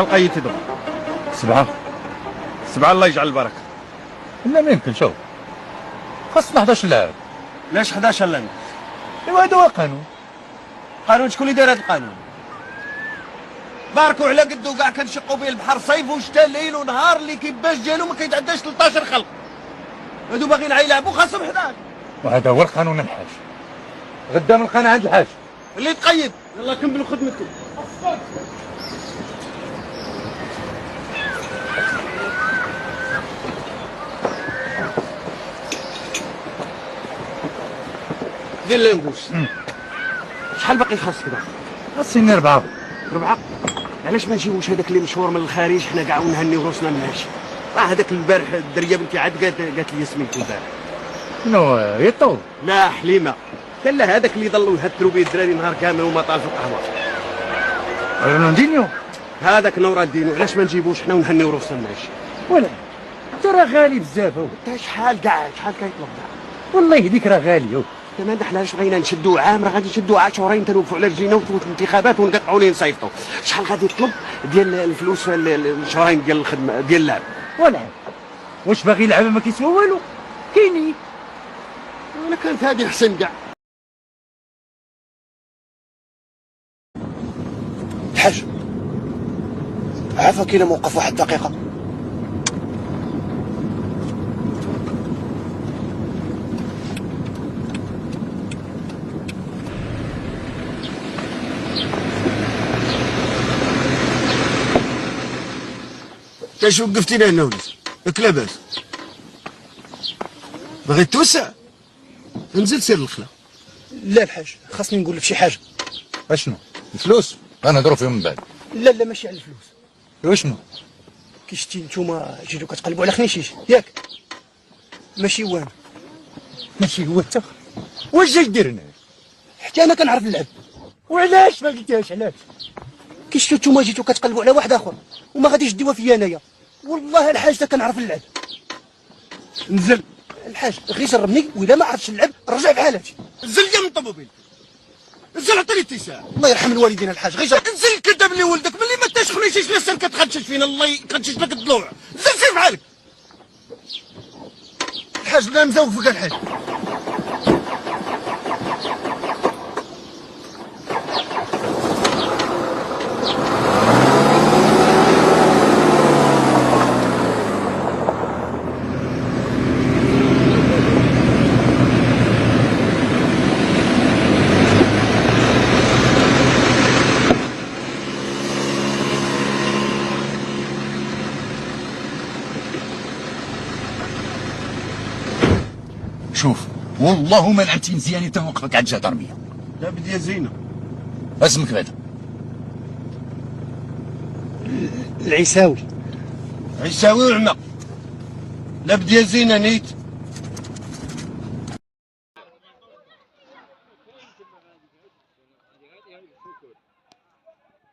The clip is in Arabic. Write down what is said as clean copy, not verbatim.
شحال قيتي دابا؟ 7. 7 الله يجعل البركه. لا ما يمكن. شوف خاصنا 11 لاعب. علاش 11 لاعب؟ ايوا هذا هو القانون. قانون شكون اللي دار هذا القانون؟ باركوا على قدو كاع كنشقوا به البحر صيف وشتاء ليل ونهار، اللي كيباش ديالو ما كيتعداش 13 خلق. هادو باغيين يلعبوا خاصهم 11. وهذا هو القانون الحاج. غدا نلقانا عند الحاج. اللي تقيد يلا كملوا خدمتكم. دير لانبوس. شحال باقي خاصك دابا؟ خاصني 4. 4؟ علاش ما نجيوش هذاك اللي مشهور من الخارج حنا كاع ونهنيو روسنا من هادشي؟ هذاك البارح الدريه بنتي عاد قالت لي سميتو البارح. شنو يطول؟ لا حليمه. قال له هذاك اللي ظلوا يهتروا به الدراري نهار كامل وما طال في القهوه. رونالدينيو. هذاك نورالدينيو. علاش ما نجيبوش حنا ونهنيو روسنا من هادشي؟ ولا انت راه غالي بزاف. انت شحال كاع شحال كيطلب كاع؟ والله يهديك راه غالي. تمام حنا اش بغينا نشدوا عام، راه غادي نشدوا عاد شهرين تنوقفوا على رجلينا وتفوت الانتخابات ونقطعوا ليه نصيفطوا. شحال غادي يطلب ديال الفلوس الشهرين ديال الخدمه ديال اللعب؟ ولا واش باغي يلعب ما كيسوى والو. كاينين. انا كانت هذه احسن كاع. الحاج عافاك كاين موقف واحد دقيقه. اش وقفتينا هنا وليد؟ ياك لاباس؟ باغي توسع؟ انزل سير الخلا. لا الحاج خاصني نقول لك شي حاجه. اشنو؟ الفلوس غنهضروا فيهم من بعد. لا ماشي على الفلوس. واشنو؟ كي شتي نتوما جيتو كتقلبوا على خنيشيش ياك؟ ماشي وانا. ماشي هو حتى. واش جاي دير هنا؟ حتى انا كنعرف نلعب. وعلاش ما قلتيهاش؟ علاش؟ كي شتو نتوما جيتو كتقلبوا على واحد اخر وما غاديش ديوها فيا انايا. والله الحاج تا كنعرف نلعب. نزل الحاج غير جربني واذا ما عرفتش نلعب رجع بحالاتي. نزل يا من الطوموبيل. نزل عطيني اتساع. الله يرحم الوالدين الحاج غير جرب. نزل كذاب لي ولدك ملي ما تشخنيش لسان كتخدشش فينا الله يخدشش لك الضلوع. نزل سير بحالك. الحاج لا مزوفك الحاج. شوف والله ما لعبتي مزيان تنوقفك عند جهه ضربيه. لا بدي زينه. اسمك بعدا؟ العيساوي. عيساوي وعمى. لا بدي زينه نيت.